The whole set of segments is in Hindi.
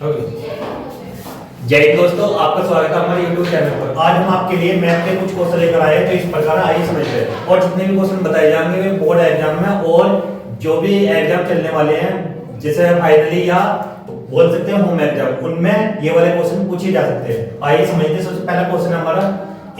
जय हिंद दोस्तों, आपका स्वागत है हमारे YouTube चैनल पर। आज हम आपके लिए मैथ के कुछ क्वेश्चन लेकर आए हैं तो इस प्रकार आइए समझते हैं। और जितने भी क्वेश्चन बताए जाएंगे वे बोर्ड एग्जाम में और जो भी एग्जाम चलने वाले हैं जैसे फाइनली या बोल सकते हैं होम एग्जाम, उनमें ये वाले क्वेश्चन पूछे जा सकते हैं। आइए समझते हैं। सबसे पहला क्वेश्चन हमारा,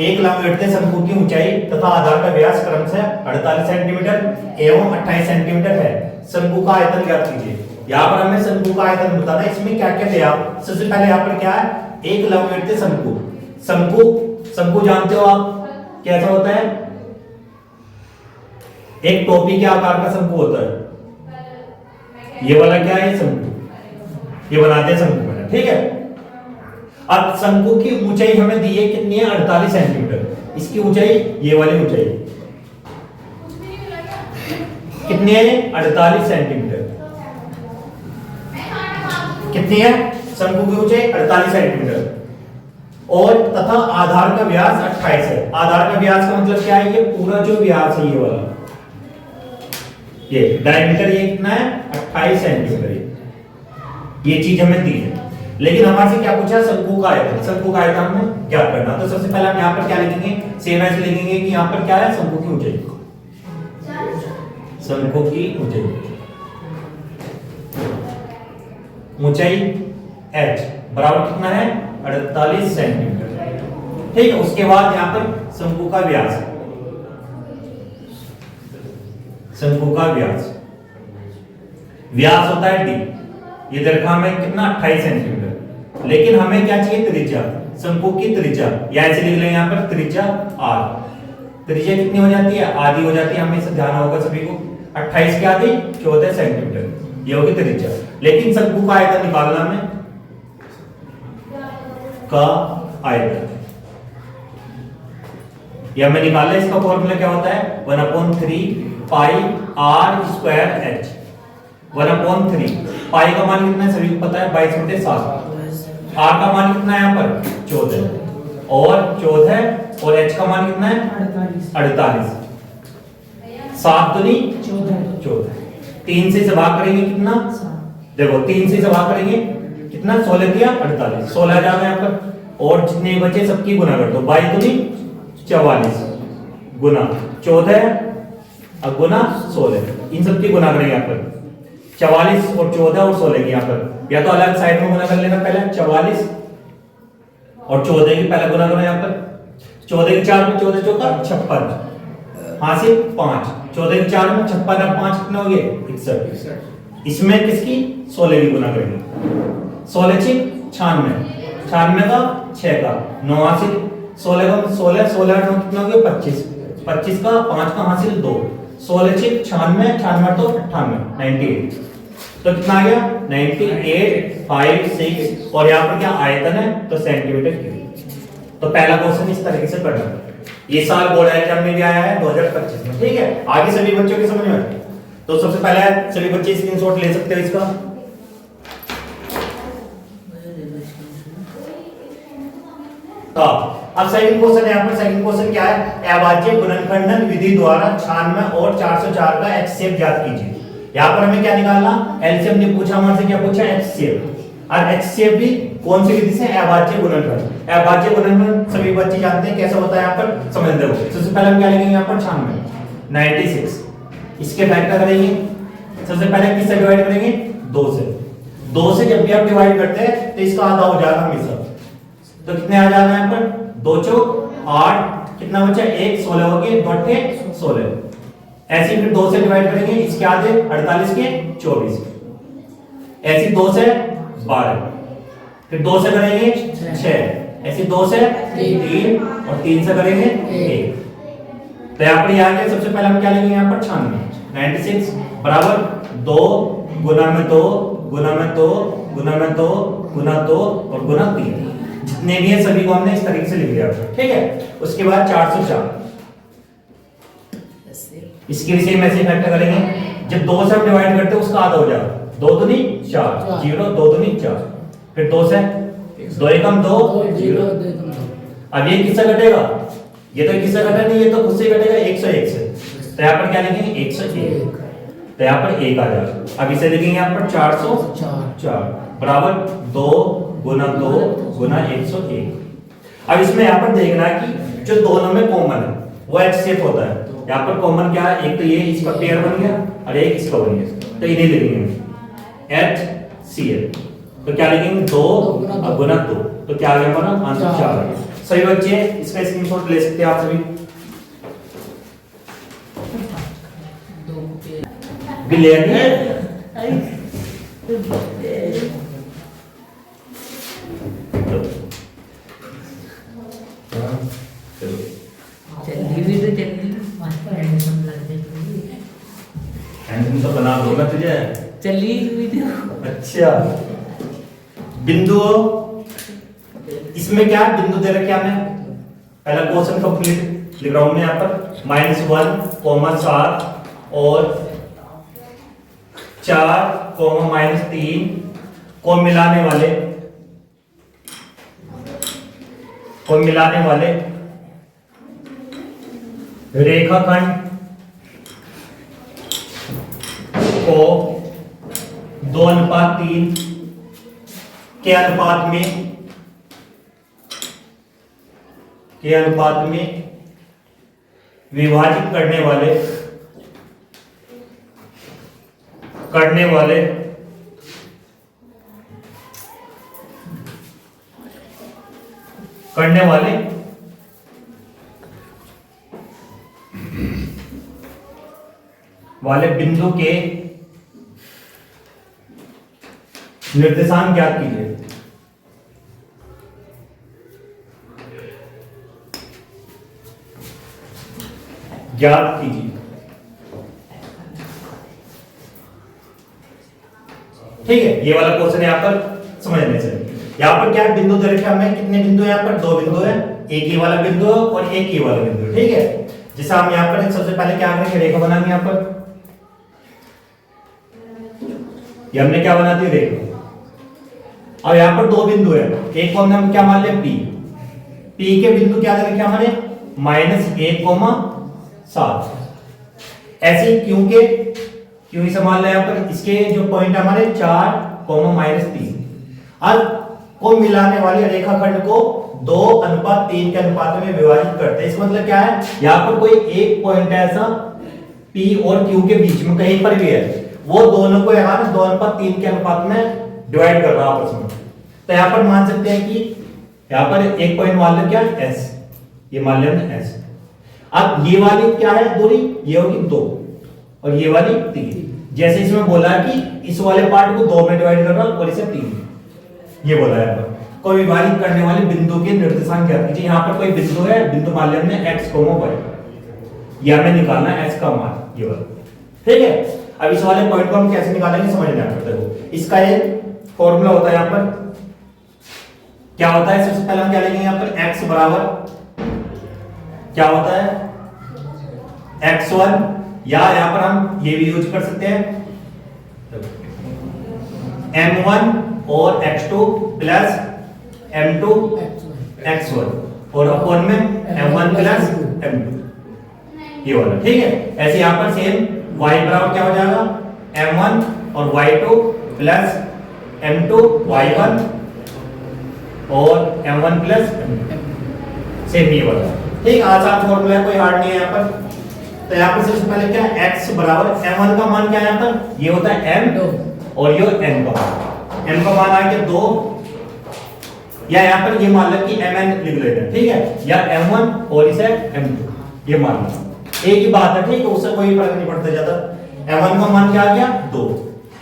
एक लंबवृत्तीय शंकु की ऊंचाई तथा आधार का व्यास क्रमशः 48 सेंटीमीटर एवं 28 सेंटीमीटर है। शंकु का आयतन ज्ञात कीजिए। यहाँ पर हमें शंकु का आयतन बताना है। इसमें क्या क्या दिया? सबसे पहले यहाँ पर क्या है? एक लंबवृत्तीय शंकु। शंकु जानते हो आप कैसा होता है? एक टोपी के आकार का शंकु होता है। ये वाला क्या है? शंकु। ये बनाते हैं शंकु में, ठीक है। अब शंकु की ऊंचाई हमें दी है कितनी है? 48 सेंटीमीटर। इसकी ऊंचाई, ये वाली ऊंचाई कितनी है? 48 सेंटीमीटर। कितनी है शंकु की ऊंचाई? 48 सेंटीमीटर। और तथा आधार का व्यास 28 है। आधार का व्यास का मतलब क्या है? ये पूरा जो व्यास है, ये वाला, ये डायमीटर, ये कितना है? 28 सेंटीमीटर। ये चीज हमें दी है, लेकिन हमारे से क्या पूछा? शंकु का आयतन। शंकु का आयतन हमें ज्ञात करना। तो सबसे पहले हम यहाँ पर क्या लिखेंगे? सेम ऐसे लिखेंगे कि यहाँ पर क्या है? शंकु की ऊंचाई। शंकु की ऊंचाई h बराबर कितना है? 48 सेंटीमीटर, ठीक है। उसके बाद यहाँ पर शंकु का व्यास, शंकु का व्यास होता है d। ये दे रखा हमें कितना? 28 सेंटीमीटर। लेकिन हमें क्या चाहिए? त्रिज्या, शंकु की त्रिज्या। या ऐसे लिख लेंगे यहाँ पर त्रिज्या r। त्रिज्या कितनी हो जाती है? आधी हो जाती है। हमें इसे ध्यान होगा सभी को। 28 की आधी 14 सेंटीमीटर, ये होगी त्रिज्या। लेकिन शंकु का आयतन निकालना में, का आयतन ये हमें निकालना है। इसका फॉर्मूला क्या होता है? 1/3 पाई r स्क्वायर h। 1/3 पाई का मान कितना है? सभी को पता है, 22/7। r का मान कितना है यहाँ पर? 14 और 14 और h का मान कितना है? 48। 7 दूनी 14। 3 से भाग करेंगे कितना? देखो 3 से भाग करेंगे कितना? 16 दिया 48, 16 आ जाएगा यहाँ पर। और जितने बचे सबकी गुना कर दो। 22 दूनी 44 गुना 14 और गुना 16, इन सबकी गुना करेंगे यहाँ पर। 44 और 14 और 16 की यहाँ पर, या तो अलग साइड में गुना कर लेना। पहले 44 और 14 की पहले गुना करो यहाँ पर। 14 के 4 में 14 चौका 56, हासिल 5। 14 के 4 में 56 और 5 कितने हो गए? 61। इसमें किसकी? 16 की गुना करेंगे। 16 6 96, 96 का 6 का 9 हासिल। 16 का 16 16 9 कितना हो गया? 25। 25 का 5 का हासिल 2। 16 6 96, 96 तो 98, 98। तो कितना आ गया? 98.56। और यहाँ पर क्या आयतन है? तो सेंटीमीटर क्यूब। तो पहला क्वेश्चन इस तरीके से पढ़ना। ये साल बोर्ड एग्जाम में भी आया है 2025 में, ठीक है। आगे सभी बच्चों के समझ में। तो सबसे पहले सभी बच्चे स्क्रीनशॉट ले सकते हो इसका। तो अब सेकंड क्वेश्चन है। यहाँ पर सेकंड क्वेश्चन क्या है? अभाज्य गुणनखंडन विधि द्वारा 96 और 404 का HCF ज्ञात कीजिए। यहाँ पर हमें क्या निकालना? एलसीएम ने पूछा हमारे से, क्या पूछा? HCF। और HCF भी कौन सी विधि से? अभाज्य गुणनखंड। अभाज्य गुणनखंड सभी बच्चे जानते हैं कैसा होता है, यहाँ पर समझ लो। सबसे पहले हम क्या लिखेंगे यहाँ पर? 96। इसके फैक्टर करेंगे। सबसे पहले किससे डिवाइड करेंगे? 2 से। 2 से जब भी आप डिवाइड करते हैं तो इसका आधा हो जाएगा हमेशा। तो कितने आ जाएगा यहाँ पर? 2 चौक 8, कितना बचा? 1, 16 हो गए, 2 8 16। ऐसे फिर 2 से डिवाइड करेंगे, इसके आधे 48 के 24। ऐसे 2 से 12, फिर 2 से करेंगे 6, ऐसे 2 से 3 और 3 से करेंगे 1। तो यहाँ पर आ गया। सबसे पहले हम क्या लेंगे यहाँ पर? 96 बराबर 2 गुना में 2 गुना में 2 गुना में 2 गुना 2 और गुना 3। जितने भी है सभी को हमने इस तरीके से लिख दिया, ठीक है। उसके बाद 404, इसके भी सेम ऐसे फैक्टर करेंगे। जब 2 से हम डिवाइड करते हैं उसका आधा हो जाएगा। 2 दूनी 4, 0 2 दूनी 4, फिर 2 से 2 एकम 2 0। अब ये किससे कटेगा? ये तो किससे कटा नहीं, ये तो खुद से कटेगा 101 से। तो यहाँ पर क्या लिखेंगे? 101। तो यहाँ पर 1 आ जाएगा। अब इसे लिखेंगे यहाँ पर 404। बराबर 2 गुना 2 गुना 101। अब इसमें यहाँ पर देखना है कि जो दोनों में कॉमन है वो एच सेफ होता है। यहाँ पर कॉमन क्या है, एक तो ये इसका पेयर बन गया और एक इसका बन गया, तो इन्हें लिखेंगे एच सी एल। तो क्या लिखेंगे 2 गुना 2, तो क्या आ गया हमारा आंसर 4 आ गया। सही बच्चे, इसका स्क्रीनशॉट ले सकते हैं आप सभी भी ले आएंगे। तो बना दूंगा तुझे, चलिए वीडियो। अच्छा बिंदु, इसमें क्या बिंदु दे रखे हमें, पहला क्वेश्चन कंप्लीट लिख रहा हूं मैं यहाँ पर -1, 7 और 4, -3 को मिलाने वाले रेखाखंड को 2:3 के अनुपात में विभाजित करने वाले बिंदु के निर्देशांक ज्ञात कीजिए। ठीक है, ये वाला क्वेश्चन यहाँ पर समझने से, यहाँ पर क्या बिंदु दे रखे हमें, कितने बिंदु है यहाँ पर, 2 बिंदु है, एक ये वाला बिंदु और एक ये वाला बिंदु। ठीक है, जैसे हम यहाँ पर सबसे पहले क्या करेंगे, रेखा बनाएंगे। यहाँ पर ये हमने क्या बना दी, रेखा। अब यहाँ पर 2 बिंदु है, एक को हमने क्या मान लिया P के बिंदु क्या दे रखे हमारे -1, 7। ऐसे क्यों से मान लिया यहाँ पर, इसके जो पॉइंट हमारे 4, -3। अब को मिलाने वाले रेखाखंड को 2:3 के अनुपात में विभाजित करते हैं। इसका मतलब क्या है, यहाँ पर कोई एक पॉइंट है ऐसा P और Q के बीच में कहीं पर भी है, वो दोनों को यहाँ 2:3 के अनुपात में डिवाइड कर रहा है आपस में। तो यहाँ पर मान सकते हैं कि यहाँ पर एक पॉइंट मान लो क्या S, ये मान लेना S। अब ये वाली क्या है दूरी, ये होगी 2 और ये वाली 3। जैसे इसमें बोला कि इस वाले पार्ट को 2 में डिवाइड करना और इसे 3, ये बोला है। यहाँ पर को विभाजित करने वाले बिंदु के निर्देशांक ज्ञात कीजिए। यहाँ पर कोई बिंदु है, बिंदु मान लिया हमने x, y, ये हमें निकालना है x का मान, ये वाला। ठीक है, अब इस वाले पॉइंट को हम कैसे निकालेंगे समझना है। इसका एक फॉर्मूला होता है, यहाँ पर क्या होता है, सबसे पहले हम क्या लेंगे, यहाँ पर x बराबर क्या होता है x1, या यहाँ पर हम ये भी यूज कर सकते हैं m1 और x2 प्लस m2 x1 और अपॉन में m1 प्लस m2, ये वाला। ठीक है, ऐसे यहाँ पर सेम y बराबर क्या हो जाएगा m1 और y2 प्लस m2 y1 और m1 प्लस सेम ये वाला। ठीक, आसान फॉर्मूला है, कोई हार्ड नहीं है यहाँ पर। तो यहाँ पर सबसे पहले क्या x बराबर m1 का मान क्या है, यहाँ पर ये होता है m और ये n का मान, m का मान आ गया 2, या यहाँ पर ये मान लो कि mn लिख लेते हैं। ठीक है, या m1 और इसे m2, ये मान लो एक ही बात है। ठीक है, उससे कोई फर्क नहीं पड़ता ज्यादा। m1 का मान क्या आ गया 2,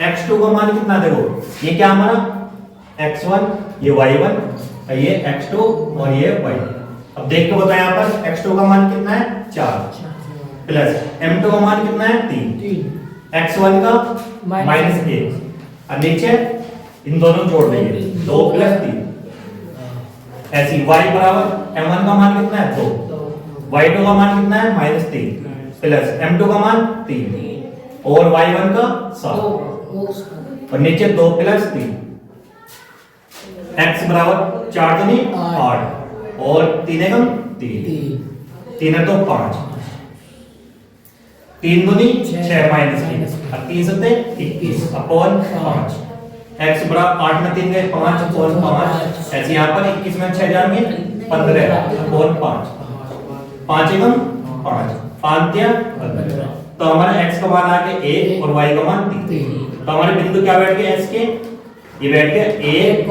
x2 का मान कितना, देखो ये क्या हमारा x1, ये y1, ये x2 और ये y। अब देख के बताओ, यहाँ पर x2 का मान कितना है 4 प्लस m2 का मान कितना है 3, x1 का -1 और नीचे इन दोनों जोड़ देंगे 2 प्लस 3। ऐसी y बराबर m1 का मान कितना है 2, y2 का मान कितना है -3 प्लस m2 का मान 3 और y1 का 7 और नीचे 2 प्लस 3। x बराबर 4 दूनी 8 और 3 एकम 3 तो 5, 3 दूनी 6 -3 और 3 सत्ते 21 अपॉन 5। x बराबर 8 में 3 गए 5 अपॉन 5, ऐसे यहाँ पर 21 में 6 जाएंगे 15 अपॉन 5, 5 एकम 5, 5 या 15। तो हमारा x का मान आ गया 1 और y का मान 3। तो हमारे बिंदु क्या बैठ गए s के, ये बैठ गया 1,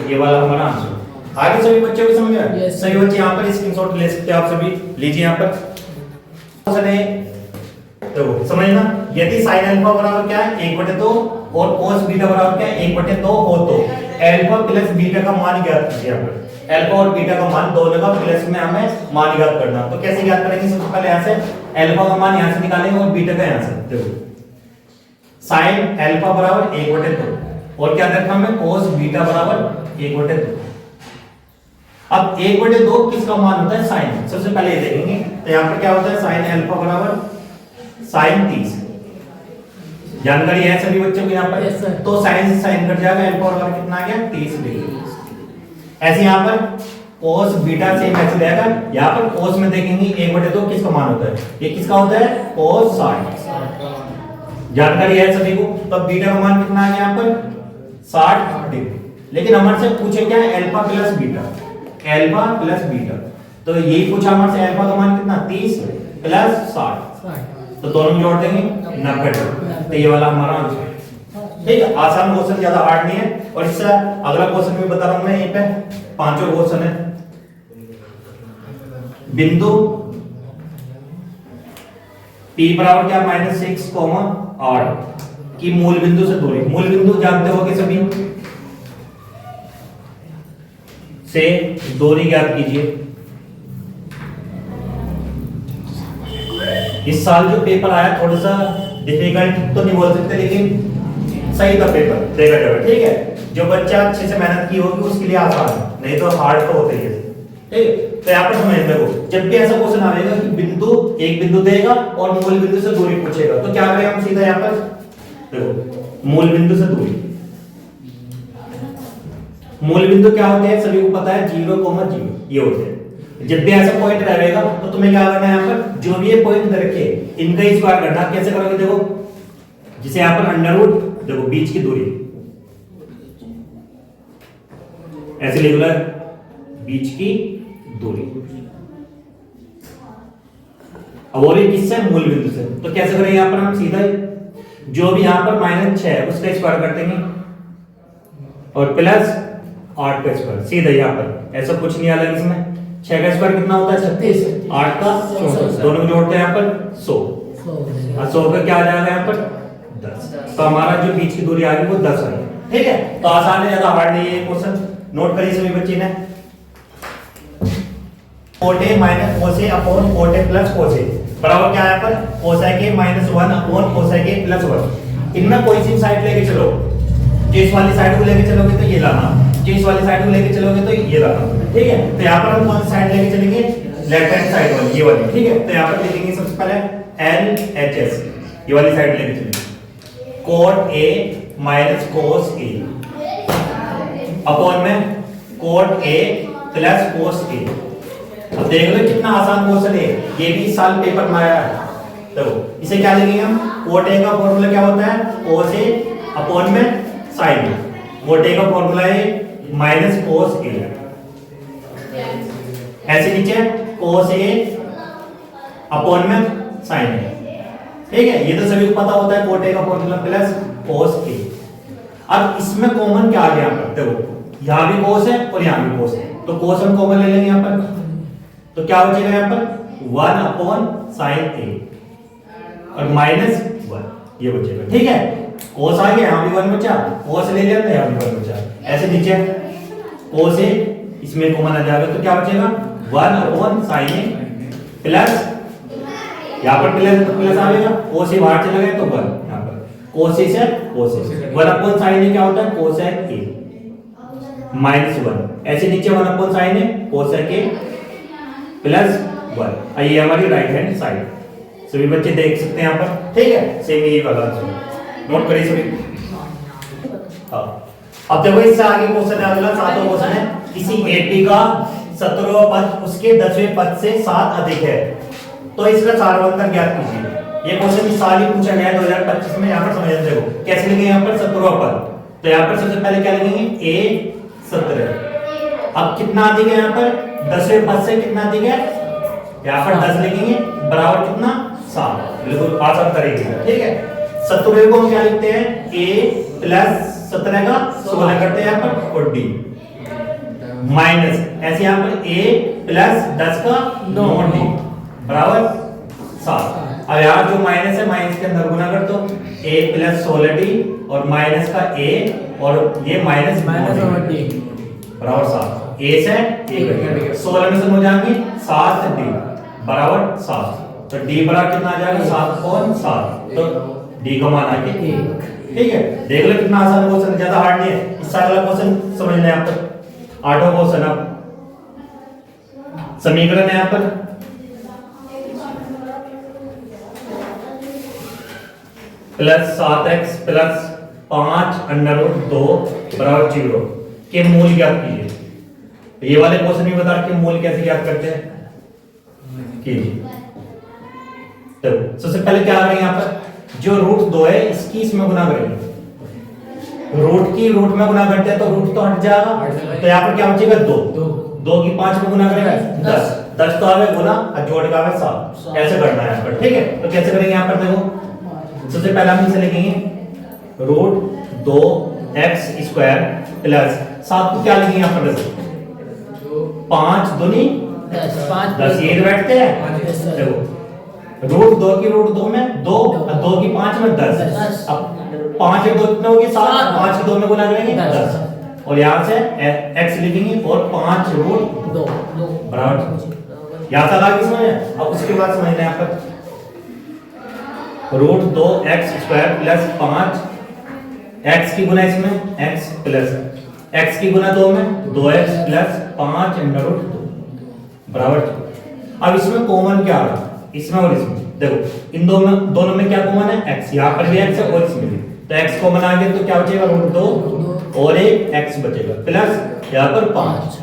ये वाला हमारा आंसर। आगे सभी बच्चों को समझ आया? सभी बच्चे यहाँ पर स्क्रीनशॉट ले सकते हैं, आप सभी लीजिए यहाँ पर। देखो समझना, यदि sin अल्फा बराबर क्या है 1/2 और cos बीटा बराबर क्या है 1/2 हो तो अल्फा प्लस बीटा का मान ज्ञात कीजिए। यहाँ पर अल्फा और बीटा का मान दोनों का प्लस में हमें मान ज्ञात करना। तो कैसे ज्ञात करेंगे? सबसे पहले यहाँ से अल्फा का मान यहाँ से निकालेंगे और बीटा का यहाँ से। देखो sin अल्फा बराबर 1/2 और क्या देखा हमें cos बीटा बराबर 1/2। अब 1/2 किसका मान होता है? sin। सबसे पहले ये देखेंगे, तो यहाँ पर क्या होता है sin अल्फा बराबर sin 30। जानकारी है सभी बच्चों को यहाँ पर? तो sin से sin कट जाएगा, अल्फा बराबर कितना आ गया 30 डिग्री। ऐसे यहाँ पर cos बीटा सेम ऐसे रहेगा, यहाँ पर cos में देखेंगे 1/2 किसका मान होता है? ये किसका होता है? cos 60। जानकारी है सभी को? तो बीटा का मान कितना आ गया यहाँ पर 60 डिग्री। लेकिन हमारे से पूछे क्या है? Alpha plus beta, alpha plus beta. तो यही पूछा हमारे से, अल्फा का मान कितना 30 प्लस 60, तो दोनों जोड़ देंगे 90। तो ये वाला हमारा आंसर। ठीक है, आसान क्वेश्चन, ज्यादा हार्ड नहीं है। और इससे अगला क्वेश्चन भी बता रहा हूं मैं, यहीं पे पांचों क्वेश्चन है। बिंदु P बराबर क्या -6, 8 की मूल बिंदु से दूरी। मूल बिंदु जानते होगे सभी, से दूरी ज्ञात कीजिए। इस साल जो पेपर आया थोड़ा सा डिफिकल्ट तो नहीं बोल सकते, लेकिन सही था पेपर, देखा जाएगा। ठीक है, जो बच्चा अच्छे से मेहनत की होगी उसके लिए आसान है, नहीं तो हार्ड तो होता ही है। ठीक है, तो यहाँ पर समझ देखो, जब भी ऐसा क्वेश्चन आएगा कि बिंदु एक बिंदु देगा और मूल बिंदु से दूरी पूछेगा, तो क्या करें हम सीधा यहाँ पर देखो, मूल बिंदु से दूरी। मूल बिंदु क्या होते हैं सभी को पता है, 0, 0 ये होते हैं। जब भी ऐसा पॉइंट रहेगा तो तुम्हें क्या करना है, यहाँ पर जो भी ये पॉइंट रखे इनका स्क्वायर करना। कैसे करोगे? देखो, जिसे यहाँ पर अंडर रूट, देखो बीच की दूरी ऐसे लिख लो, बीच की दूरी। अब वो भी किससे? मूल बिंदु से। तो कैसे करेंगे यहाँ पर हम? सीधा जो भी यहाँ पर -6 है उसका स्क्वायर कर देंगे और प्लस 8 का स्क्वायर, सीधा यहाँ पर। ऐसा कुछ नहीं अलग इसमें। 6 का स्क्वायर कितना होता है? 36, 8 का 64, दोनों को जोड़ते हैं यहाँ पर 100, और 100 का क्या आ जाएगा यहाँ पर 10। तो हमारा जो बीच की दूरी आ गई वो 10 आ गई। ठीक है, तो आसान है, ज्यादा हार्ड नहीं है क्वेश्चन। नोट करिए सभी बच्चे ने, cot a - cos a upon cot a plus cos a बराबर क्या है यहाँ पर? cosec a -1 upon cosec a plus 1। इनमें कोई सी साइड लेके चलो, जो इस वाली साइड को लेके चलोगे तो ये लाना, जो इस वाली साइड को लेके चलोगे तो ये लाना। ठीक है, तो यहाँ पर हम कौन सी साइड लेके चलेंगे? लेफ्ट हैंड साइड वाली, ये वाली। ठीक है, तो यहाँ पर लिखेंगे सबसे पहले LHS, ये वाली साइड लेके चलेंगे। cot a - cos a upon में cot a plus cos a। अब देख लो कितना आसान क्वेश्चन है, ये भी इस साल पेपर में आया है। देखो इसे क्या लिखेंगे हम? cot a का फॉर्मूला क्या होता है? cos a अपॉन में sin a। cot a का फॉर्मूला है -cos a, ऐसे नीचे cos a अपॉन में sin a। ठीक है, ये तो सभी को पता होता है, cot a का फॉर्मूला प्लस cos a। अब इसमें कॉमन क्या आ गया? देखो यहाँ भी cos है और यहाँ भी cos है, तो cos हम कॉमन ले लेंगे यहाँ पर। तो क्या बचेगा यहाँ पर? 1 अपॉन sin a और -1 ये बचेगा। ठीक है, cos आ गया, यहाँ भी 1 बचा, cos ले लिया तो यहाँ भी 1 बचा। ऐसे नीचे cos a इसमें कॉमन आ जाएगा, तो क्या बचेगा? 1 अपॉन sin a प्लस, यहाँ पर प्लस आएगा, cos a बाहर चला गया तो 1, यहाँ पर cos a से cos a, 1 upon sin a क्या होता है? cosec a -1। ऐसे नीचे 1 upon sin a cosec a plus 1। ये हमारी राइट हैंड साइड, सभी बच्चे देख सकते हैं यहाँ पर। ठीक है, सेम यही वाला आंसर नोट करिए सभी। हाँ, अब देखो इससे आगे क्वेश्चन है अगला, 7वां क्वेश्चन है। किसी एपी का 17वां पद उसके 10वें पद से 7 अधिक है, तो इसका सारवंतर ज्ञात कीजिए। ये क्वेश्चन इस साल ही पूछा गया 2025 में। यहाँ पर समझ देखो कैसे लिखे, यहाँ पर 17वां पद तो यहाँ पर सबसे पहले क्या लिखेंगे a 17। अब कितना अधिक है यहाँ पर 10वें पद से कितना अधिक है, यहाँ पर 10 लिखेंगे बराबर कितना 7। बिल्कुल आसान तरीके, ठीक है। 17 को हम क्या लिखते हैं a प्लस 17 का 16 करते हैं यहाँ पर और d माइनस ऐसे यहाँ पर a प्लस 10 का 9d बराबर 7। अब यार जो माइनस है माइनस के अंदर गुना कर दो a प्लस 16d और माइनस का a और ये माइनस d बराबर 7। a से a 16 में से हो जाएंगे 7d बराबर 7। तो d बराबर कितना आ जाएगा 7.7। तो d का मान आ गया 1। ठीक है, देख लो कितना आसान क्वेश्चन है, ज्यादा हार्ड नहीं है। इस साल वाला क्वेश्चन समझ लें। यहाँ पर 8वां क्वेश्चन अब समीकरण है यहाँ पर plus 7x plus 5 under root 2 बराबर 0 के मूल ज्ञात कीजिए। ये वाले क्वेश्चन भी बता के मूल कैसे ज्ञात करते हैं कीजिए। तो सबसे पहले क्या आ रहा है यहाँ पर जो रूट 2 है इसकी इसमें गुना करेंगे। रूट की रूट में गुना करते हैं तो रूट तो हट जाएगा, तो यहाँ पर क्या बचेगा 2 2 की 5 में गुना करेंगे 10 10 तो आवे गुना और जोड़ का आवे 7। ऐसे करना है यहाँ पर, ठीक है। तो कैसे करेंगे यहाँ पर देखो, सबसे पहले हम इसे लिखेंगे रूट 2x स्क्वायर प्लस 7 को क्या लिखेंगे यहाँ पर 5 दूनी 10 ये बैठते हैं। देखो रूट 2 की रूट 2 में 2 और 2 की 5 में 10। अब 5 और 2 कितने होगी 7, 5 की 2 में गुना करेंगे 10 और यहाँ से x लिखेंगे और 5 रूट 2 बराबर यहाँ तक आ गई समझ। अब उसके बाद समझना यहाँ पर root 2x square plus 5 x की गुना इसमें x प्लस x की गुना 2 में 2x प्लस 5 अंडर रूट 2 बराबर। अब इसमें कॉमन क्या आ रहा है इसमें और इसमें, देखो इन दोनों में क्या कॉमन है x, यहाँ पर भी x है और इसमें भी, तो x कॉमन आ गया तो क्या बचेगा रूट 2 और एक x बचेगा प्लस यहाँ पर 5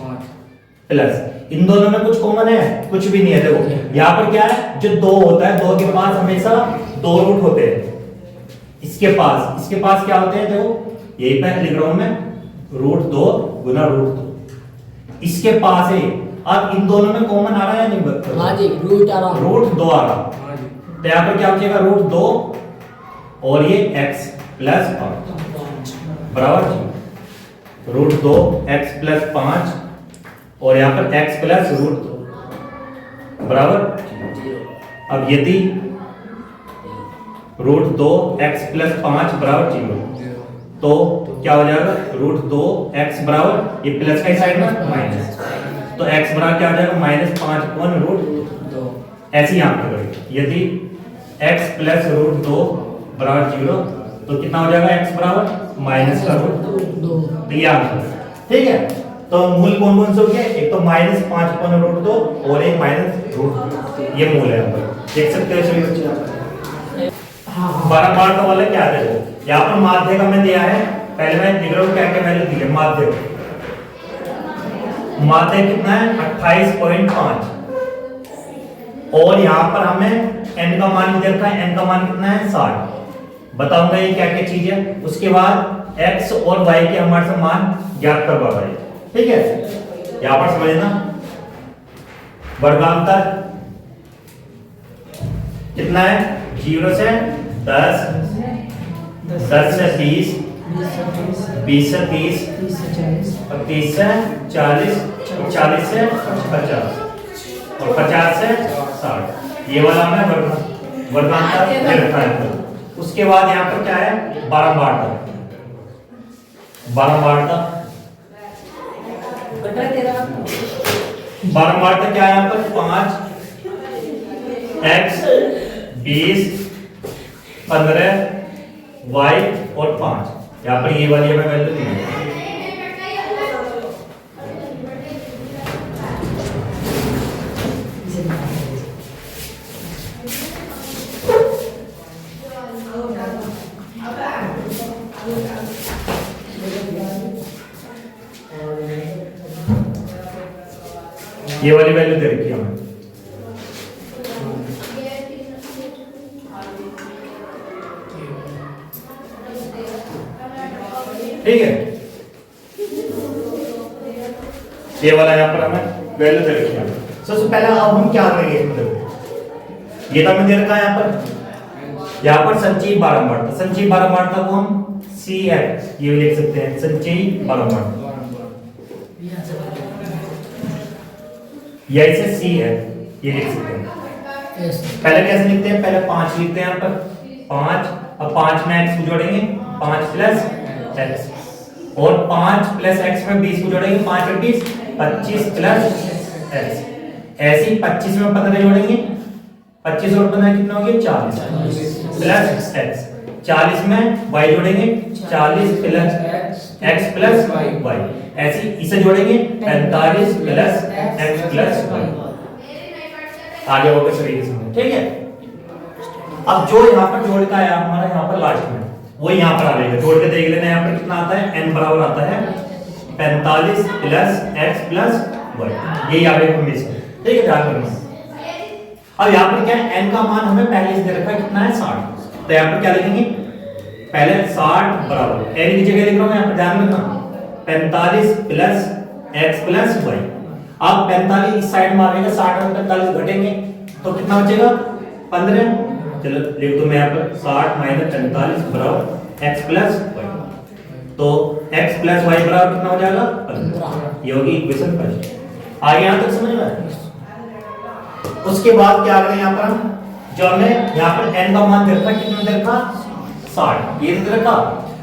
प्लस इन दोनों में कुछ कॉमन है कुछ भी नहीं है। देखो यहाँ पर क्या है जो 2 होता है 2 के पास हमेशा 2 रूट होते हैं। इसके पास क्या होते हैं देखो यही पे लिख रहा हूं मैं रूट 2 गुना रूट 2 इसके पास है। अब इन दोनों में कॉमन आ रहा है या नहीं बता? हाँ जी रूट आ रहा, रूट 2 आ रहा। तो यहाँ पर क्या बचेगा रूट 2 और ये x प्लस 5 बराबर रूट 2 x प्लस 5 और यहाँ पर x प्लस रूट 2 बराबर। अब यदि रूट 2 x प्लस 5 बराबर 0 तो क्या हो जाएगा रूट 2 x बराबर ये प्लस का साइड में माइनस, तो x बराबर क्या आ जाएगा -5 अपॉन रूट 2। ऐसे यहाँ पे करेंगे यदि x प्लस रूट 2 बराबर 0 तो कितना हो जाएगा x बराबर माइनस का रूट 2। तो ये आंसर ठीक है। तो मूल कौन कौन से हो गए, एक तो -5 अपॉन रूट 2 और एक माइनस रूट 2 ये मूल है यहाँ पर देख सकते हो सभी बच्चे। बारह मार्क वाला क्या है देखो यहाँ पर माध्य का मैं दिया है, पहले मैं लिख रहा हूँ क्या क्या वैल्यू दी है। माध्य कितना है 28.5 और यहाँ पर हमें n का मान दे रखा है, n का मान कितना है 60। बताऊंगा ये क्या क्या चीज है, उसके बाद x और y के हमारे से मान ज्ञात करवा रहा है, ठीक है। यहाँ पर समझना वर्गांतर कितना है 0 से 10 10 से 30 20 से 30 और 30 से 40 40 से 50 और 50 से 60 ये वाला हमें वर्गांतर दे रखा है। उसके बाद यहाँ पर क्या है बारंबारता क्या है यहाँ पर 5 x 20 15 y और 5 यहाँ पर ये वाली हमें वैल्यू दी है। ये वाली वैल्यू दे रखी है हमें। ठीक है, ये वाला यहाँ पर हमें वैल्यू दे रखी है। सबसे पहले अब हम क्या करेंगे इसमें, देखो ये तो हमें दे रखा है यहाँ पर संचयी बारंबारता, संचयी बारंबारता को हम CF ये भी लिख सकते हैं, संचयी बारंबारता, या इसे CF ये लिख सकते हैं। पहले कैसे लिखते हैं, पहले 5 लिखते हैं यहाँ पर 5, अब 5 में x को जोड़ेंगे 5 प्लस x, और 5 प्लस x में 20 को जोड़ेंगे 5 और 20 25 प्लस x, ऐसे ही 25 में 15 जोड़ेंगे 25 और 15 कितना हो गया 40 प्लस x, 40 में y जोड़ेंगे 40 प्लस x प्लस y, ऐसे ही इसे जोड़ेंगे 45 प्लस x प्लस y, आगे होगा सभी इसमें, ठीक है। अब जो यहाँ पर जोड़ का आया हमारा यहाँ पर लास्ट में वो यहाँ पर आ जाएगा, जोड़ के देख लेना यहाँ पर कितना आता है, n बराबर आता है 45 प्लस x प्लस y, यही आएगा हमेशा, ठीक है, ध्यान रखना। अब यहाँ पर क्या है, n का मान हमें पहले से दे रखा है कितना है 60, तो यहाँ पर क्या लिखेंगे, पहले 60 बराबर n की जगह लिख रहा हूँ यहाँ पर, ध्यान रखना 45 प्लस x प्लस y। अब 45 इस साइड में आएगा, 60 और 45 घटेंगे तो कितना बचेगा 15, चलो लिख दो मैं यहाँ पर 60 माइनस 45 बराबर x प्लस y, तो x प्लस y बराबर कितना हो जाएगा 15, ये होगी इक्वेशन फर्स्ट। आगे यहाँ तक समझ में? उसके बाद क्या करें यहाँ पर हम, जो हमें यहाँ पर n का मान दे रखा है, कितना दे रखा 60, ये दे रखा,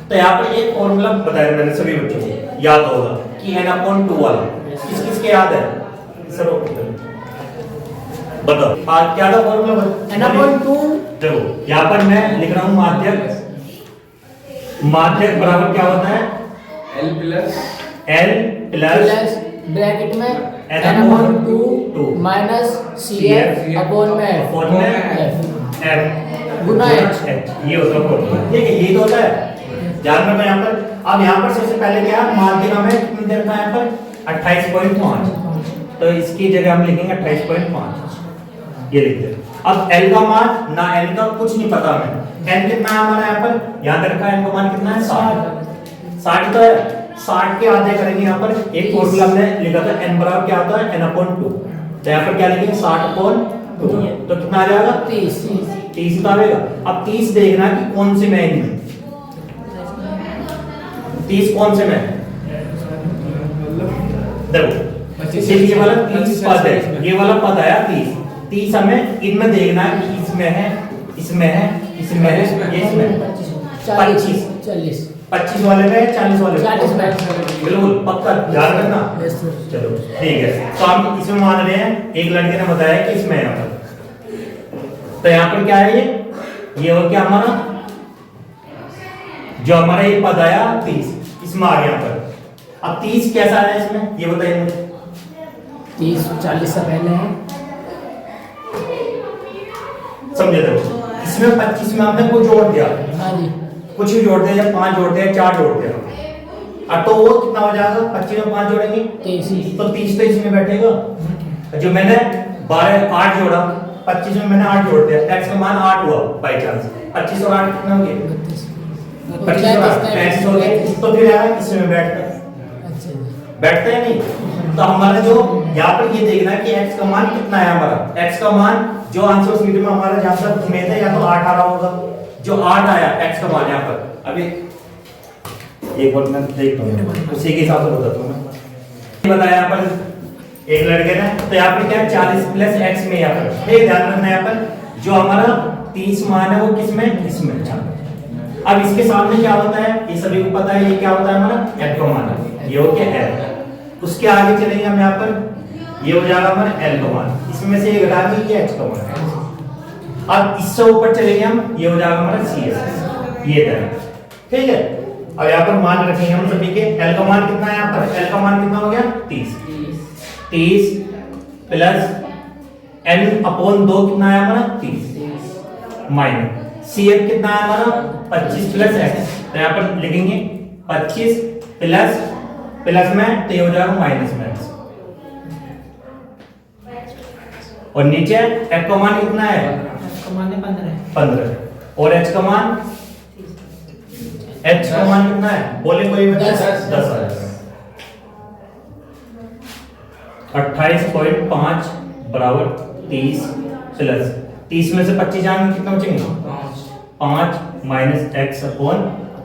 तो यहाँ पर एक फॉर्मूला बताया मैंने सभी बच्चों को, याद होगा कि n/2 वाला, किस किस के याद है सर, बताओ आज क्या था फॉर्मूला, n/2। देखो यहाँ पर मैं लिख रहा हूँ माध्यक, माध्यक बराबर क्या होता है L प्लस ब्रैकेट में n/2 माइनस CF अपॉन में f गुना h, ये होता है फॉर्मूला, ठीक है, ये तो होता है, ध्यान रखना यहाँ पर। अब यहाँ पर सबसे पहले क्या है, माध्यक हमें कितनी दे रखा है यहाँ पर 28.5, तो इसकी जगह हम लिखेंगे 28.5, ये लिख दे। अब L का मान ना, L का कुछ नहीं पता हमें, N कितना है हमारा यहाँ पर, यहाँ दे रखा है N का मान कितना है 60 तो है, 60 के आधे करेंगे यहाँ पर, एक फॉर्मूला हमने लिखा था n बराबर क्या होता है n/2, तो यहाँ पर क्या लिखेंगे 60/2, तो कितना आ जाएगा 30 तो आएगा। अब 30 देखना कि कौन से में इनमें 30 कौन से में, देखो ये वाला 30 पद है, ये वाला पद आया 30 हमें इनमें देखना है कि इसमें है, इसमें है, इसमें है, ये इसमें 25 वाले में 40 वाले में, बिल्कुल पक्का ध्यान रखना, चलो ठीक है। तो हम इसमें मान रहे हैं, एक लड़के ने बताया कि इसमें है, तो यहाँ पर क्या है, ये हो गया हमारा, जो हमारा ये पद आया 30 इसमें आ गया पर। अब 30 कैसा आया इसमें, ये बताइए मुझे। 30 40 से पहले है, समझे? तो इसमें 25 में हमने कुछ जोड़ दिया, हाँ जी, कुछ भी जोड़ दिया, या 5 जोड़ दिया, 4 जोड़ दिया, अब तो वो कितना हो जाएगा, 25 में 5 जोड़ेंगे 30, तो 30 तो इसमें बैठेगा। जो मैंने 8 जोड़ा, 25 में मैंने 8 जोड़ दिया, x का मान 8 हुआ बाय चांस, 25 और 8 कितना हो गया 25 और 8 35 हो गया, तो फिर यार इसमें बैठता है नहीं। तो हमारा जो यहाँ पर ये देखना है कि x का मान कितना है, हमारा x का मान जो आंसर शीट में हमारा जहाँ पर उम्मीद है या तो 8 आ रहा होगा, जो 8 आया x का मान यहाँ पर, अभी एक बार मैं देखता हूँ उसी के हिसाब से बताता हूँ मैं, बताया यहाँ पर एक लड़के ने, तो यहाँ पर क्या 40 प्लस x में यहाँ पर, ठीक ध्यान रखना यहाँ पर जो हमारा 30 मान है वो किसमें, इसमें। अब इसके सामने क्या होता है, ये सभी को पता है, ये क्या होता है हमारा f का मान है, ये हो गया l। उसके आगे चलेंगे हम यहाँ पर, ये हो जाएगा हमारा l का मान, इसमें से ये घटा के ये h का मान। अब इससे ऊपर चलेंगे हम, ये हो जाएगा हमारा cs, ये तरह, ठीक है। अब यहाँ पर मान रखेंगे हम सभी के, l का मान कितना है यहाँ पर, l का मान कितना हो गया 30 प्लस n/2 कितना है हमारा 30 माइनस CF कितना है हमारा 25 प्लस x, तो यहाँ पर लिखेंगे 25 प्लस में, तो ये हो जाएगा माइनस में x, और नीचे f का मान कितना है 15 और h का मान कितना है, बोले कोई 10 आ जाएगा। 28.5 बराबर 30 प्लस 30 में से 25 जाएंगे, कितना बचेंगे 5 माइनस एक्स अपॉन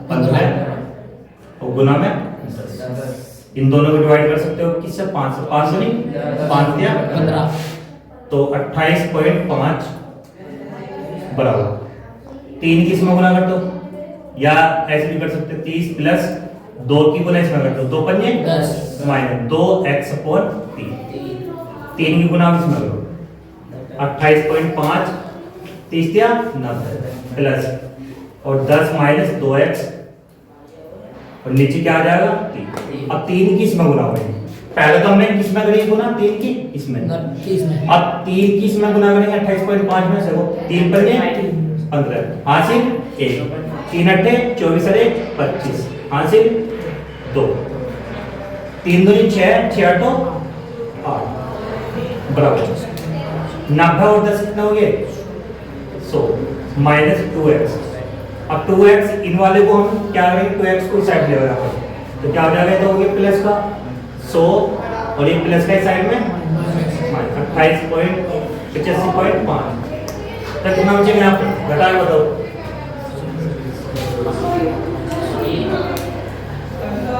15 और गुना में 10। इन दोनों को डिवाइड कर सकते हो किससे 5 से, 5 से नहीं 5 दिया 15 तो 28.5 बराबर 3 किस में गुना कर दो, या ऐसे भी कर सकते हो 30 प्लस 2 की गुना इसमें कर दो, 2 पंजे 10 माइनस 2x अपॉन 3 3 की गुना इसमें करो 28.5 30 दिया 90 प्लस और 10 माइनस 2x और नीचे क्या आ जाएगा 3। अब 3 की इसमें गुना होगी, पहले तो हमने किसमें करेंगे गुना 3 की इसमें, 30 में अब 3 की इसमें गुना करेंगे 28.5 में से, वो 3 पर 15 हासिल 1 3 अट्ठे 24 अरे 25 हासिल 2 3 दूनी 6 6 आठो 8 बराबर 90 और 10 कितना हो गए 100 माइनस 2x। अब 2x इन वाले को हम क्या करेंगे 2x को साइड ले यहाँ पर, तो क्या हो जाएगा, तो हो गया प्लस का 100 और ये प्लस का साइड में 28.85.5 तो कितना बचेगा यहाँ पर घटा के बताओ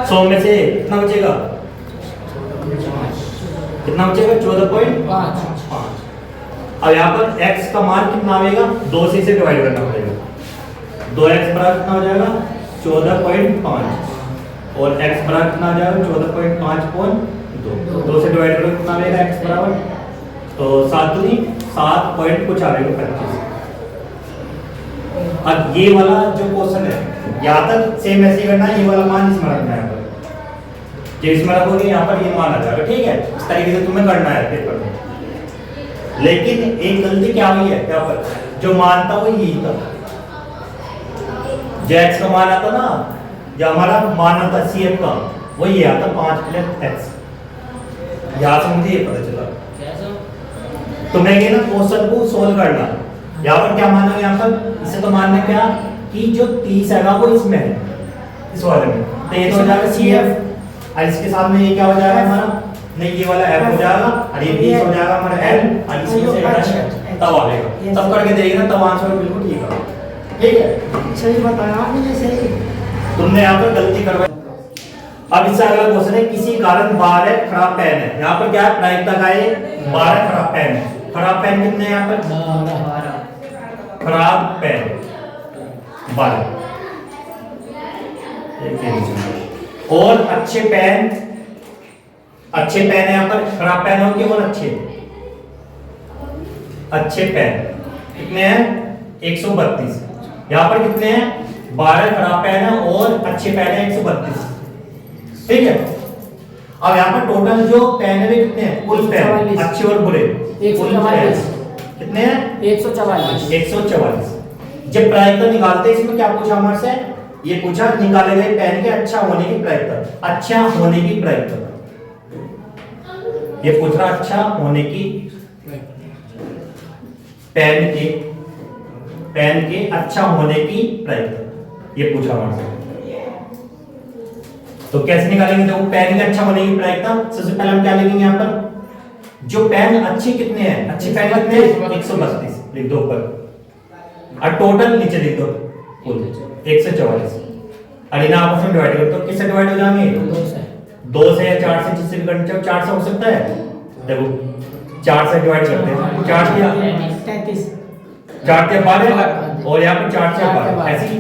100 में से कितना बचेगा, कितना बचेगा 14.5। अब यहाँ पर x का मान कितना आएगा 2 से इसे डिवाइड करना पड़ेगा, 2x बराबर कितना हो जाएगा 14.5 और x बराबर कितना आ जाएगा 14.5 2 से डिवाइड करो कितना आएगा x बराबर, तो 7 दूनी 7 पॉइंट कुछ आएगा 25। अब ये वाला जो क्वेश्चन है यहाँ तक सेम ऐसे ही करना है, ये वाला मान इसमें रखना है, यहाँ पर जो इसमें रखोगे यहाँ पर ये मान आ जाएगा, ठीक है इस तरीके से तुम्हें करना है पेपर में। लेकिन एक गलती क्या हुई है यहाँ पर, जो मान था वो यही था, जो x का मान आता ना, जो हमारा मान आता CF का वो ये आता 5 प्लस x। यहाँ से मुझे ये पता चला, तुम्हें ये ना क्वेश्चन को सोल्व करना, यहाँ पर क्या माना यहाँ पर, इसे तो मानना क्या कि जो 30 है वो इसमें है, इस वाले में, तो ये तो हो जाएगा CF और इसके साथ में ये क्या हो जाएगा हमारा, नहीं ये वाला F हो जाएगा और ये 20 हो जाएगा हमारा L और इसमें से घटाएंगे तब आएगा, तब करके देखना तब आंसर बिल्कुल ठीक है, ठीक है सही बताया आपने, सही तुमने यहाँ पर गलती करवाई। अब इससे अगला क्वेश्चन है, किसी कारण 12 खराब पेन है, यहाँ पर क्या है प्रायिकता का है 12 खराब पेन है, खराब पेन कितने हैं यहाँ पर, खराब पेन 12 और अच्छे पेन, अच्छे पेन है यहाँ पर, खराब पेन होंगे और अच्छे पेन कितने हैं 132, यहाँ पर कितने हैं 12 खराब पेन है और अच्छे पेन है 132, ठीक है। अब यहाँ पर टोटल जो पेन है कितने हैं, कुल पेन अच्छे और बुरे 144 कितने हैं 144। जब प्रायिकता निकालते हैं इसमें क्या पूछा हमारे से, ये पूछा निकाले गए पेन के अच्छा होने की प्रायिकता, अच्छा होने की प्रायिकता, ये पूछ रहा अच्छा होने की, पेन के अच्छा होने की प्रायिकता, ये पूछा हमारे से। तो कैसे निकालेंगे, देखो पेन के अच्छा होने की प्रायिकता, सबसे पहले हम क्या लिखेंगे यहाँ पर, जो पेन अच्छे कितने हैं, अच्छे पेन कितने हैं 132 लिख दो ऊपर और टोटल नीचे लिख दो कुल 144 और इन्हें आपस में डिवाइड कर दो, किससे डिवाइड हो जाएंगे 2 से या 4 से, जिससे भी करना चाहो 4 से हो सकता है, देखो 4 से डिवाइड करते हैं, 4 दिया 12 और यहाँ पर 4 से 12 ऐसे ही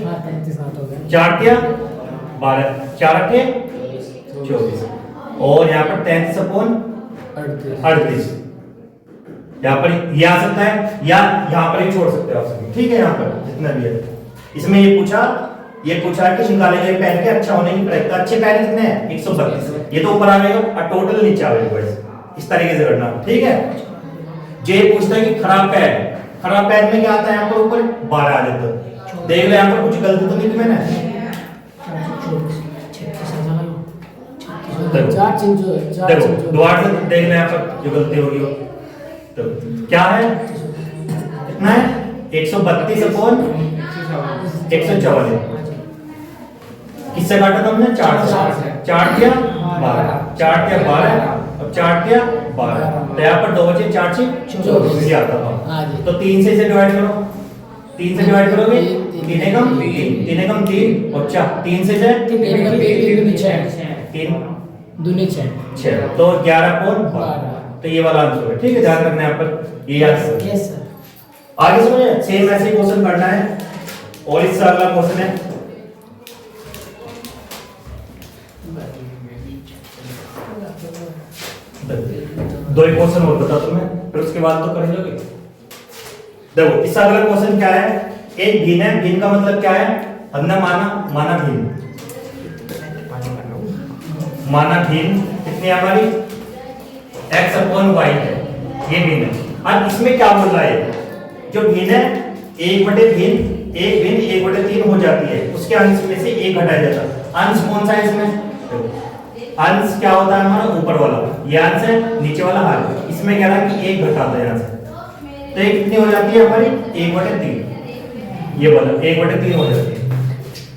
4 दिया 12 4 अट्ठे 24 और यहाँ पर 33 अपॉन 38, यहाँ पर ये आ सकता है या यहाँ पर ही छोड़ सकते हो आप, ठीक है। यहाँ पर जितना भी है इसमें ये पूछा कि निकाले गए पेन के अच्छा होने की प्रायिकता, अच्छे पेन कितने हैं 132, ये तो ऊपर आएगा और टोटल नीचे आएगा, इस तरीके से करना, ठीक है। जो ये पूछता है कि खराब पेन में क्या आता है यहाँ पर ऊपर 12 आ जाता है, देख लो यहाँ पर कुछ गलती तो नहीं तुम्हें ना, देखो दोबारा से देख लो यहाँ पर जो गलती होगी वो, तो क्या है कितना है 132 अपॉन 144, किससे काटा था हमने 4 से, 4 दिया 12 और 4 दिया 12। तो यहाँ पर 2 बचे 4 से 24 ये आता था। हाँ जी। तो 3 से इसे डिवाइड करो, 3 से डिवाइड करोगे, 3 एकम 3 और 4, 3 से 6, तो 11/12। तो ये वाला आंसर है, ठीक है, ध्यान रखना है यहाँ पर ये आंसर। Yes sir. आगे समझे, सेम ऐसे क्वेश्चन करना है। और इससे अगला क्वेश्चन है, दो ही क्वेश्चन और बता तुम्हें, फिर उसके बाद तो कर लोगे। देखो इसका अगला क्वेश्चन क्या है, एक भिन्न है, भिन्न का मतलब क्या है, हमने माना भिन्न, माना भिन्न कितनी है हमारी, x/y है, ये भिन्न है। अब इसमें क्या बोल रहा है, जो भिन्न है 1/3 हो जाती है, उसके अंश में से 1 घटाया जाता है। अंश कौन सा है इसमें, अंश क्या होता है हमारा, ऊपर वाला, ये अंश है, नीचे वाला हार। इसमें कह रहा है कि 1 घटाता है यहाँ से, तो ये कितनी हो जाती है हमारी 1/3, ये वाला 1/3 हो जाती है,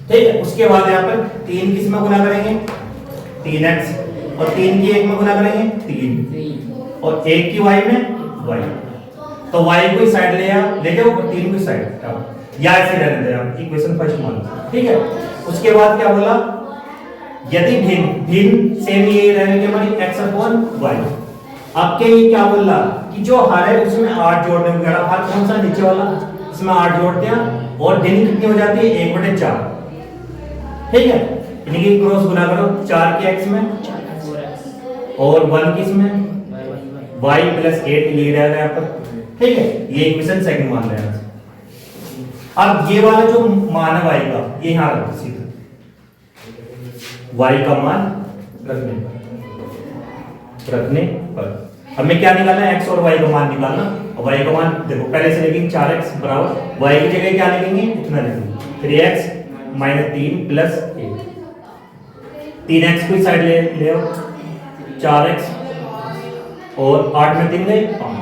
ठीक है। उसके बाद यहाँ पर 3 किस में गुना करेंगे, 3x, और 3 की 1 में गुना करेंगे 3, और 1 की y में y, तो y को इस साइड ले जाओ, 3 को इस साइड या ऐसे रहने दे आप, इक्वेशन फर्स्ट मान, ठीक है। उसके बाद क्या बोला, यदि भिन्न सेम ये रहेगी हमारी x/y। आपके ये क्या बोल रहा कि जो हार है उसमें 8 जोड़ने को कह रहा, हार कौन सा, नीचे वाला, इसमें 8 जोड़ दिया, और भिन्न कितनी हो जाती है 1/4, ठीक है। इनकी क्रॉस गुना करो, 4 के x में और 1 किस में y + 8 ये रहेगा यहाँ पर, ठीक है। ये इक्वेशन सेकंड मान रहे हैं। अब ये वाला जो मान है y का, ये यहाँ रखो सीधा, y का मान रखने पर हमें क्या निकालना है, x और y का मान निकालना। और y का मान देखो पहले से लिखेंगे 4x बराबर, y की जगह क्या लिखेंगे, इतना लिखेंगे 3x - 3 + 8, 3x को इस साइड ले आओ, 4x और 8 में 3 गए 5,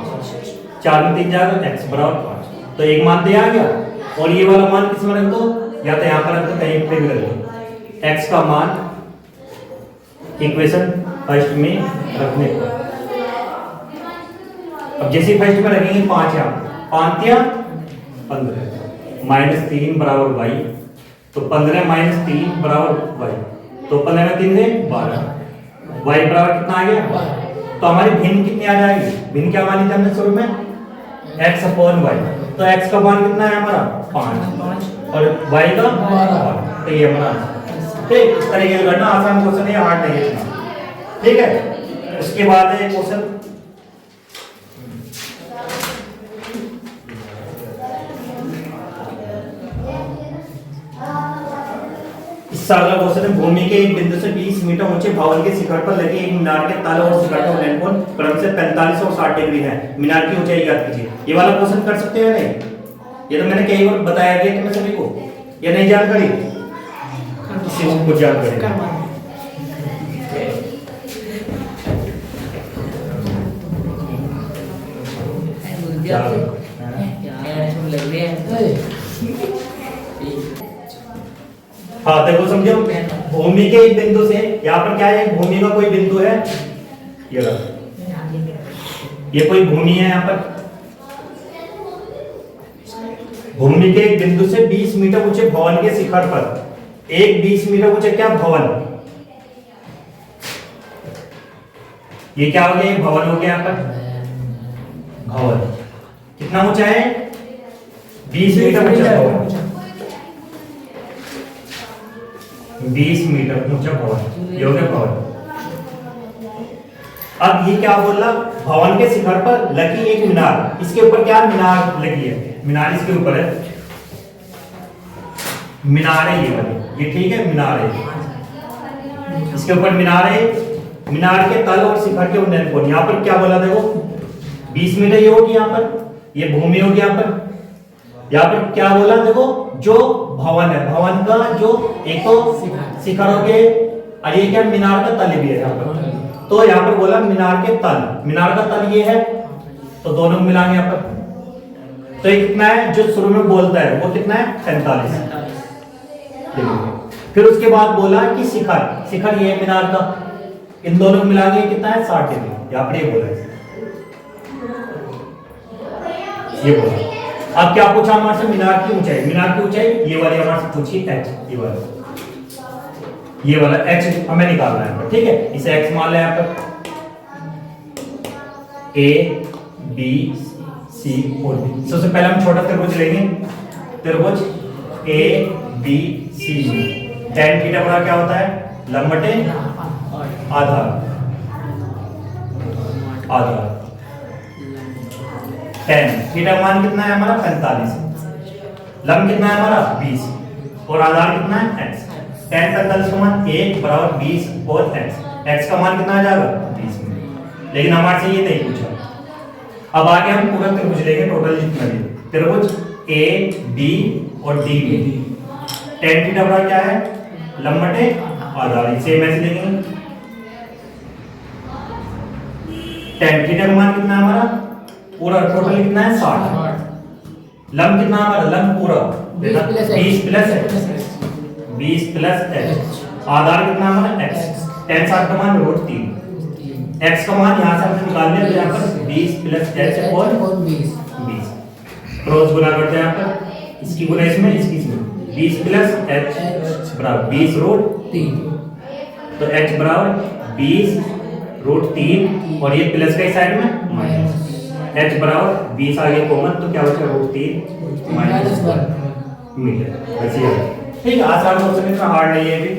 4 में 3 जाएगा, x बराबर 5। तो एक मान तो आ गया, और ये वाला मान किस में रख दो, या तो यहाँ पर रख दो, कहीं पे भी रख दो, x का मान इक्वेशन फर्स्ट में रखने पर। अब जैसे फर्स्ट में रखेंगे 5 यहाँ, 5 या 15 -3 बराबर y, तो 15 - 3 बराबर y, तो 15 में 3 गए 12, y बराबर कितना आ गया, तो हमारी भिन्न कितनी आ जाएगी, भिन्न क्या मानी थी हमने शुरू में, x/y, तो x का मान कितना है हमारा 5 और y का 12, तो ये हमारा, ठीक। इस तरीके से करना, आसान क्वेश्चन है, हार्ड नहीं है इतना, ठीक है। उसके बाद है क्वेश्चन, इसका अगला क्वेश्चन है, भूमि के एक बिंदु से 20 मीटर ऊंचे भवन के शिखर पर लगे एक मीनार के तल और शिखर का लंबकोण क्रम से 45 और 60 डिग्री है, मीनार की ऊंचाई ज्ञात कीजिए। ये वाला क्वेश्चन कर सकते हैं नहीं, ये तो मैंने कई बार बताया गया तुम्हें सभी को, ये नहीं जानकारी, किसी को जानकारी हाँ देखो समझो, भूमि के एक बिंदु से, यहाँ पर क्या है, भूमि का कोई बिंदु है, ये कोई भूमि है, यहाँ पर भूमि के एक बिंदु से 20 मीटर ऊंचे भवन के शिखर पर एक 20 मीटर ऊंचे क्या भवन, ये क्या हो गया, भवन हो गया यहाँ पर, भवन कितना ऊंचा है, 20 मीटर ऊंचा भवन, 20 मीटर ऊंचा भवन, ये हो गया भवन। अब ये क्या बोल रहा, भवन के शिखर पर लगी एक मीनार, इसके ऊपर क्या मीनार लगी है, मीनार इसके ऊपर है, मीनार है ये वाली, ये ठीक है, मीनार है, इसके ऊपर मीनार है, मीनार के तल और शिखर के उन्नयन कोण, यहाँ पर क्या बोला देखो 20 मीटर ये होगी, यहाँ पर ये भूमि होगी, यहाँ पर क्या बोला देखो, जो भवन है, भवन का जो एक तो शिखर हो गए, और ये क्या मीनार का तल भी है यहाँ पर, तो यहाँ पर बोला मीनार के तल, मीनार का तल ये है, तो दोनों मिलाएंगे यहाँ पर, तो ये कितना है, जो शुरू में बोलता है वो कितना है 45। फिर उसके बाद बोला कि शिखर, शिखर ये मीनार का, इन दोनों को मिलाएंगे कितना है 60 डिग्री, यहाँ पर ये बोला है। ये बोला। अब क्या पूछा हमारे से, मीनार की ऊंचाई। मीनार की ऊंचाई ये वाली हमारे से पूछी h, ये वाला h हमें निकालना है, ठीक है। इसे x मान लें यहाँ पर, a b c और b। सबसे पहले हम छोटा त्रिभुज लेंगे, त्रिभुज a b c में tan थीटा बराबर क्या होता है, लंब बटे आधार, आधार। tan थीटा का मान कितना है हमारा 45, लंब कितना है हमारा 20 और आधार कितना है x। tan 45 का मान 1 बराबर 20 और x का मान कितना आ जाएगा 20 में। लेकिन हमारे से ये नहीं पूछा। अब आगे हम पूरा त्रिभुज लेंगे, टोटल जितना भी त्रिभुज a b और d में tan थीटा बराबर क्या है, लंब बटे आधार। सेम ऐसे देखेंगे, tan थीटा का मान कितना है हमारा, पूरा टोटल कितना है 60, लंब कितना हमारा, लंब पूरा 20 प्लस h, आधार कितना हमारा x। tan 60 का मान √3, x का मान यहाँ से हमने निकाल लिया, तो यहाँ पर 20 प्लस h और 20 क्रॉस गुना करते हैं यहाँ पर, इसकी गुना इसमें, इसकी इसमें, 20 प्लस h बराबर 20√3, तो h बराबर 20√3 और ये प्लस का साइड में माइनस, h बराबर 20 आगे कॉमन, तो क्या बचेगा √3 माइनस 1 मीटर। ठीक है, आसान क्वेश्चन, इतना हार्ड नहीं है भी।